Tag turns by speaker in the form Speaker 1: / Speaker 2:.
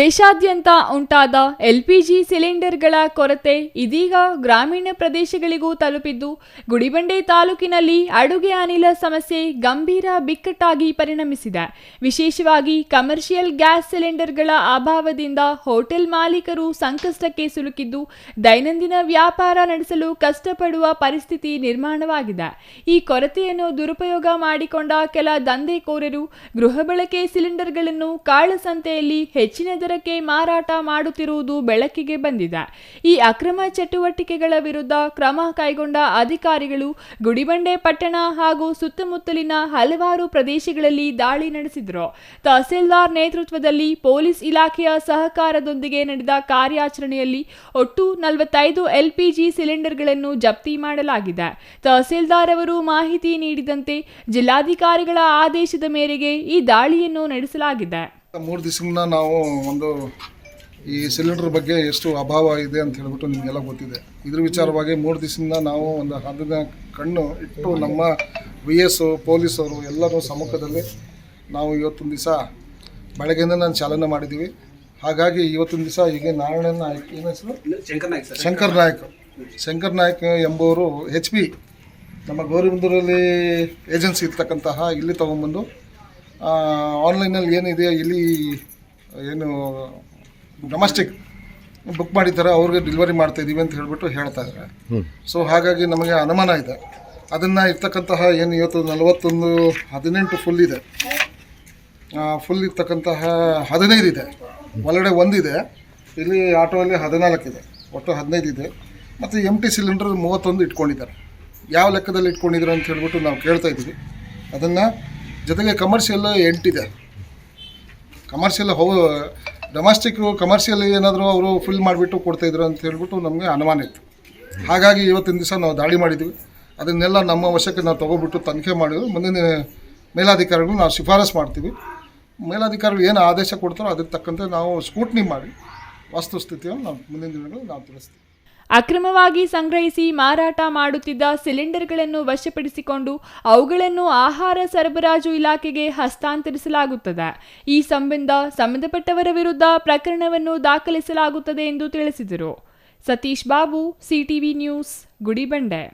Speaker 1: ದೇಶಾದ್ಯಂತ ಉಂಟಾದ ಎಲ್ಪಿಜಿ ಸಿಲಿಂಡರ್ಗಳ ಕೊರತೆ ಇದೀಗ ಗ್ರಾಮೀಣ ಪ್ರದೇಶಗಳಿಗೂ ತಲುಪಿದ್ದು, ಗುಡಿಬಂಡೆ ತಾಲೂಕಿನಲ್ಲಿ ಅಡುಗೆ ಅನಿಲ ಸಮಸ್ಯೆ ಗಂಭೀರ ಬಿಕ್ಕಟ್ಟಾಗಿ ಪರಿಣಮಿಸಿದೆ. ವಿಶೇಷವಾಗಿ ಕಮರ್ಷಿಯಲ್ ಗ್ಯಾಸ್ ಸಿಲಿಂಡರ್ಗಳ ಅಭಾವದಿಂದ ಹೋಟೆಲ್ ಮಾಲೀಕರು ಸಂಕಷ್ಟಕ್ಕೆ ಸಿಲುಕಿದ್ದು, ದೈನಂದಿನ ವ್ಯಾಪಾರ ನಡೆಸಲು ಕಷ್ಟಪಡುವ ಪರಿಸ್ಥಿತಿ ನಿರ್ಮಾಣವಾಗಿದೆ. ಈ ಕೊರತೆಯನ್ನು ದುರುಪಯೋಗ ಮಾಡಿಕೊಂಡ ಕೆಲ ದಂಧೆಕೋರರು ಗೃಹ ಬಳಕೆ ಸಿಲಿಂಡರ್ಗಳನ್ನು ಕಾಳಸಂತೆಯಲ್ಲಿ ಹೆಚ್ಚಿನ ದರಕ್ಕೆ ಮಾರಾಟ ಮಾಡುತ್ತಿರುವುದು ಬೆಳಕಿಗೆ ಬಂದಿದೆ. ಈ ಅಕ್ರಮ ಚಟುವಟಿಕೆಗಳ ವಿರುದ್ಧ ಕ್ರಮ ಕೈಗೊಂಡ ಅಧಿಕಾರಿಗಳು ಗುಡಿಬಂಡೆ ಪಟ್ಟಣ ಹಾಗೂ ಸುತ್ತಮುತ್ತಲಿನ ಹಲವಾರು ಪ್ರದೇಶಗಳಲ್ಲಿ ದಾಳಿ ನಡೆಸಿದರು. ತಹಸೀಲ್ದಾರ್ ನೇತೃತ್ವದಲ್ಲಿ ಪೊಲೀಸ್ ಇಲಾಖೆಯ ಸಹಕಾರದೊಂದಿಗೆ ನಡೆದ ಕಾರ್ಯಾಚರಣೆಯಲ್ಲಿ ಒಟ್ಟು 45 ಎಲ್ಪಿಜಿ ಸಿಲಿಂಡರ್ಗಳನ್ನು ಜಪ್ತಿ ಮಾಡಲಾಗಿದೆ. ತಹಸೀಲ್ದಾರ್ ಅವರು ಮಾಹಿತಿ ನೀಡಿದಂತೆ ಜಿಲ್ಲಾಧಿಕಾರಿಗಳ ಆದೇಶದ ಮೇರೆಗೆ ಈ ದಾಳಿಯನ್ನು ನಡೆಸಲಾಗಿದೆ.
Speaker 2: 3 ದಿವಸದಿಂದ ನಾವು ಈ ಸಿಲಿಂಡರ್ ಬಗ್ಗೆ ಎಷ್ಟು ಅಭಾವ ಇದೆ ಅಂತ ಹೇಳ್ಬಿಟ್ಟು ನಿಮಗೆಲ್ಲ ಗೊತ್ತಿದೆ. ಇದ್ರ ವಿಚಾರವಾಗಿ 3 ದಿವಸದಿಂದ ನಾವು ಅದನ್ನ ಕಣ್ಣು ಇಟ್ಟು ನಮ್ಮ VS ಪೊಲೀಸರು ಎಲ್ಲರೂ ಸಮ್ಮುಖದಲ್ಲಿ ನಾವು ಇವತ್ತೊಂದು ದಿವಸ ಬೆಳಗ್ಗೆಯಿಂದ ನಾನು ಚಾಲನೆ ಮಾಡಿದ್ದೀವಿ. ಹಾಗಾಗಿ ಇವತ್ತೊಂದು ದಿವಸ ಈಗ ನಾರಾಯಣ ನಾಯ್ಕ ಏನು ಹೆಸರು ಶಂಕರ್ ನಾಯ್ಕ ಎಂಬುವರು HP ನಮ್ಮ ಗೌರಿಬಿದನೂರಲ್ಲಿ ಏಜೆನ್ಸಿ ಇರ್ತಕ್ಕಂತಹ ಇಲ್ಲಿ ತೊಗೊಂಬಂದು ಆನ್ಲೈನಲ್ಲಿ ಏನಿದೆ ಇಲ್ಲಿ ಏನು ಡೊಮೆಸ್ಟಿಕ್ ಬುಕ್ ಮಾಡಿದ್ದಾರೆ, ಅವ್ರಿಗೆ ಡೆಲಿವರಿ ಮಾಡ್ತಾಯಿದ್ದೀವಿ ಅಂತ ಹೇಳ್ಬಿಟ್ಟು ಹೇಳ್ತಾ ಇದ್ದಾರೆ. ಸೊ ಹಾಗಾಗಿ ನಮಗೆ ಅನುಮಾನ ಇದೆ. ಅದನ್ನು ಇರ್ತಕ್ಕಂತಹ ಏನು ಇವತ್ತು 18 ಫುಲ್ ಇದೆ, ಫುಲ್ ಇರ್ತಕ್ಕಂತಹ 15 ಇದೆ, ಒಳಗಡೆ ಒಂದಿದೆ, ಇಲ್ಲಿ ಆಟೋಲ್ಲಿ 14 ಇದೆ, ಒಟ್ಟು 15 ಇದೆ. ಮತ್ತು ಎಂಟಿ ಸಿಲಿಂಡರ್ 31 ಇಟ್ಕೊಂಡಿದ್ದಾರೆ. ಯಾವ ಲೆಕ್ಕದಲ್ಲಿ ಇಟ್ಕೊಂಡಿದ್ದಾರೆ ಅಂತ ಹೇಳ್ಬಿಟ್ಟು ನಾವು ಕೇಳ್ತಾ ಇದ್ದೀವಿ. ಅದನ್ನು ಜೊತೆಗೆ ಕಮರ್ಷಿಯಲ್ 8 ಇದೆ. ಕಮರ್ಷಿಯಲ್ ಡೊಮೆಸ್ಟಿಕ್ ಕಮರ್ಷಿಯಲ್ ಏನಾದರೂ ಅವರು ಫಿಲ್ ಮಾಡಿಬಿಟ್ಟು ಕೊಡ್ತಾಯಿದ್ರು ಅಂತ ಹೇಳ್ಬಿಟ್ಟು ನಮಗೆ ಅನುಮಾನ ಇತ್ತು. ಹಾಗಾಗಿ ಇವತ್ತಿನ ದಿವಸ ನಾವು ದಾಳಿ ಮಾಡಿದ್ವಿ. ಅದನ್ನೆಲ್ಲ ನಮ್ಮ ವಶಕ್ಕೆ ನಾವು ತೊಗೊಬಿಟ್ಟು ತನಿಖೆ ಮಾಡಿದ್ವಿ. ಮುಂದಿನ ಮೇಲಾಧಿಕಾರಿಗಳು ನಾವು ಶಿಫಾರಸು ಮಾಡ್ತೀವಿ. ಮೇಲಾಧಿಕಾರಿಗಳು ಏನು ಆದೇಶ ಕೊಡ್ತಾರೋ ಅದಕ್ಕೆ ತಕ್ಕಂತೆ ನಾವು ಸ್ಕ್ರೂಟ್ನಿ ಮಾಡಿ ವಸ್ತುಸ್ಥಿತಿಯನ್ನು ನಾವು ಮುಂದಿನ ದಿನಗಳು ನಾವು ತಿಳಿಸ್ತೀವಿ.
Speaker 1: ಅಕ್ರಮವಾಗಿ ಸಂಗ್ರಹಿಸಿ ಮಾರಾಟ ಮಾಡುತ್ತಿದ್ದ ಸಿಲಿಂಡರ್ಗಳನ್ನು ವಶಪಡಿಸಿಕೊಂಡು ಅವುಗಳನ್ನು ಆಹಾರ ಸರಬರಾಜು ಇಲಾಖೆಗೆ ಹಸ್ತಾಂತರಿಸಲಾಗುತ್ತದೆ. ಈ ಸಂಬಂಧ ಸಂಬಂಧಪಟ್ಟವರ ವಿರುದ್ಧ ಪ್ರಕರಣವನ್ನು ದಾಖಲಿಸಲಾಗುತ್ತದೆ ಎಂದು ತಿಳಿಸಿದರು. Satish Babu, CTV news, Gudibande.